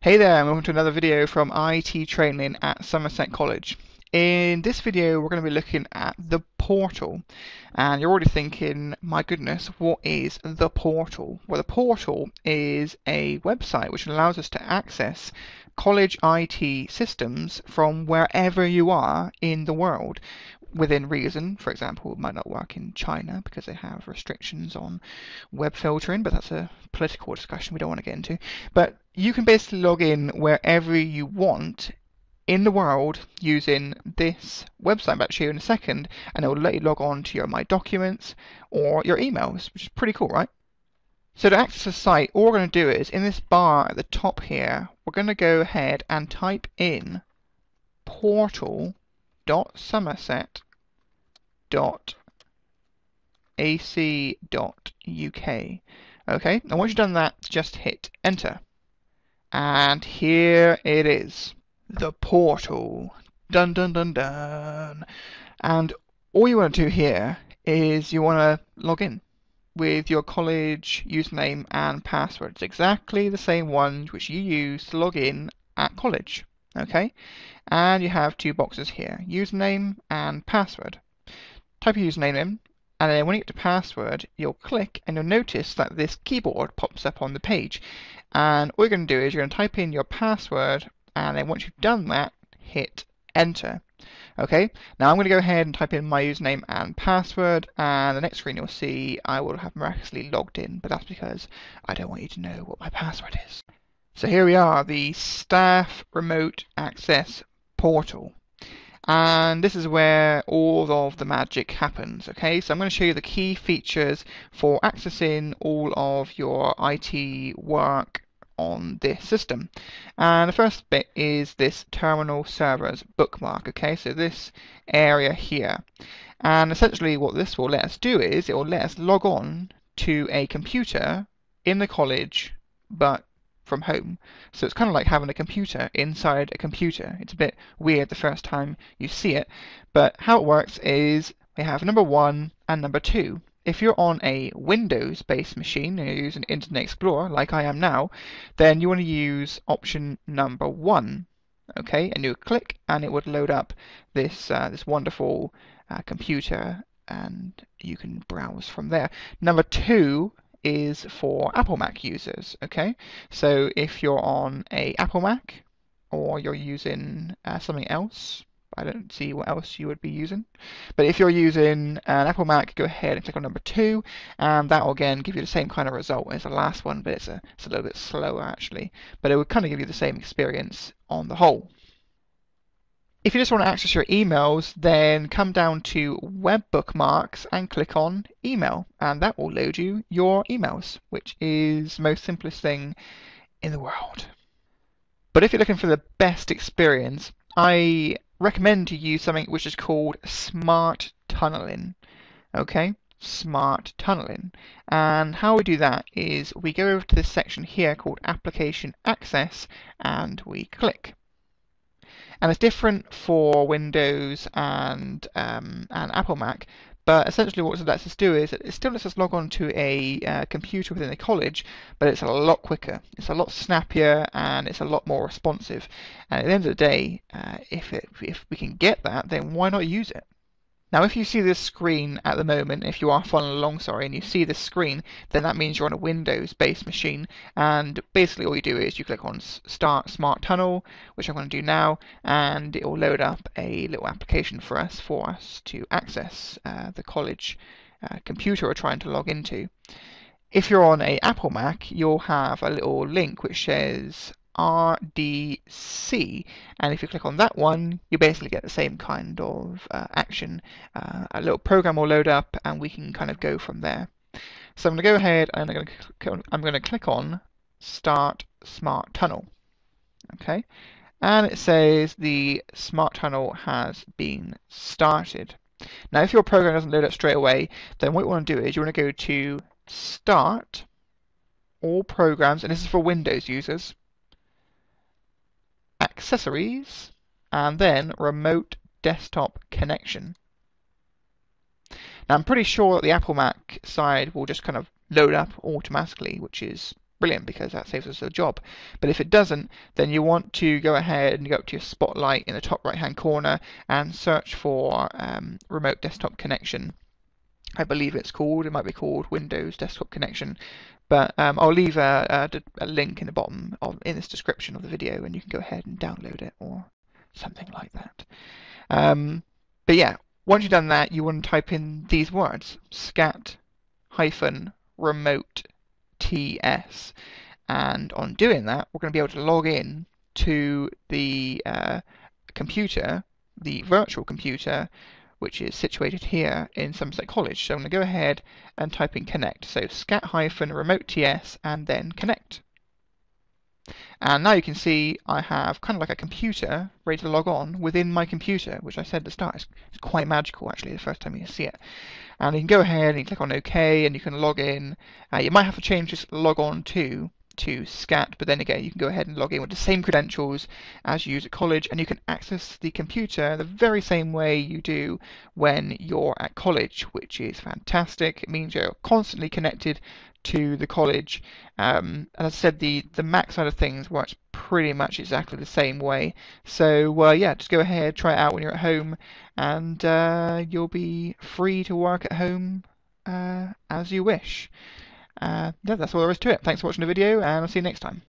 Hey there, and welcome to another video from IT Training at Somerset College. In this video, we're going to be looking at the portal. And you're already thinking, my goodness, what is the portal? Well, the portal is a website which allows us to access college IT systems from wherever you are in the world. Within reason. For example, it might not work in China because they have restrictions on web filtering, but that's a political discussion we don't want to get into. But you can basically log in wherever you want in the world using this website I'm about to show you in a second, and it will let you log on to your My Documents or your emails, which is pretty cool, right? So to access the site, all we're going to do is, in this bar at the top here, we're going to go ahead and type in portal.somerset.ac.uk. Okay, and once you've done that, just hit enter. And here it is, the portal. Dun dun dun dun. And all you want to do here is you want to log in with your college username and password. It's exactly the same ones which you use to log in at college. Okay, and you have two boxes here, username and password. Type your username in, and then when you get to password, you'll click and you'll notice that this keyboard pops up on the page. And all you're going to do is you're going to type in your password, and then once you've done that, hit enter. Okay, now I'm going to go ahead and type in my username and password, and the next screen you'll see I will have miraculously logged in, but that's because I don't want you to know what my password is. So here we are, the Staff Remote Access Portal. And this is where all of the magic happens. Okay, so I'm going to show you the key features for accessing all of your IT work on this system. And the first bit is this terminal servers bookmark. Okay, so this area here. And essentially what this will let us do is it will let us log on to a computer in the college, but from home. So it's kind of like having a computer inside a computer. It's a bit weird the first time you see it, but how it works is we have number 1 and number 2. If you're on a Windows-based machine and you're using Internet Explorer, like I am now, then you want to use option number 1. Okay, and you click and it would load up this wonderful computer, and you can browse from there. Number 2 is for Apple Mac users. Okay, so if you're on a Apple Mac or you're using something else, I don't see what else you would be using, but if you're using an Apple Mac, go ahead and click on number 2, and that will again give you the same kind of result as the last one, but it's a little bit slower actually, but it would kind of give you the same experience on the whole. If you just want to access your emails, then come down to Web Bookmarks and click on Email, and that will load you your emails, which is the most simplest thing in the world. But if you're looking for the best experience, I recommend to use something which is called Smart Tunneling. Okay, Smart Tunneling. And how we do that is we go over to this section here called Application Access, and we click. And it's different for Windows and Apple Mac, but essentially what it lets us do is it still lets us log on to a computer within a college, but it's a lot quicker, it's a lot snappier, and it's a lot more responsive. And at the end of the day, if we can get that, then why not use it? Now, if you see this screen at the moment, if you are following along, sorry, and you see this screen, then that means you're on a Windows-based machine, and basically all you do is you click on Start Smart Tunnel, which I'm going to do now, and it will load up a little application for us to access the college computer we're trying to log into. If you're on a Apple Mac, you'll have a little link which says RDC, and if you click on that one, you basically get the same kind of action. A little program will load up, and we can kind of go from there. So I'm going to go ahead and I'm going to click on Start Smart Tunnel. Okay, and it says the Smart Tunnel has been started. Now, if your program doesn't load up straight away, then what you want to do is you want to go to Start, All Programs, and this is for Windows users, Accessories, and then Remote Desktop Connection. Now I'm pretty sure that the Apple Mac side will just kind of load up automatically, which is brilliant, because that saves us a job. But if it doesn't, then you want to go ahead and go up to your Spotlight in the top right hand corner and search for remote desktop connection. I believe it's called. It might be called Windows Desktop Connection, but I'll leave a link in the bottom in this description of the video, and you can go ahead and download it or something like that. But yeah, once you've done that, you want to type in these words: scat-remote TS, and on doing that, we're going to be able to log in to the computer, the virtual computer, which is situated here in Somerset College. So I'm going to go ahead and type in connect. So scat-remote TS and then connect. And now you can see I have kind of like a computer ready to log on within my computer, which I said at the start is quite magical actually the first time you see it. And you can go ahead and click on OK and you can log in. You might have to change this log on to SCAT, but then again you can go ahead and log in with the same credentials as you use at college, and you can access the computer the very same way you do when you're at college, which is fantastic. It means you're constantly connected to the college. And as I said, the Mac side of things works pretty much exactly the same way. So yeah, just go ahead, try it out when you're at home, and you'll be free to work at home as you wish. Yeah, that's all there is to it. Thanks for watching the video, and I'll see you next time.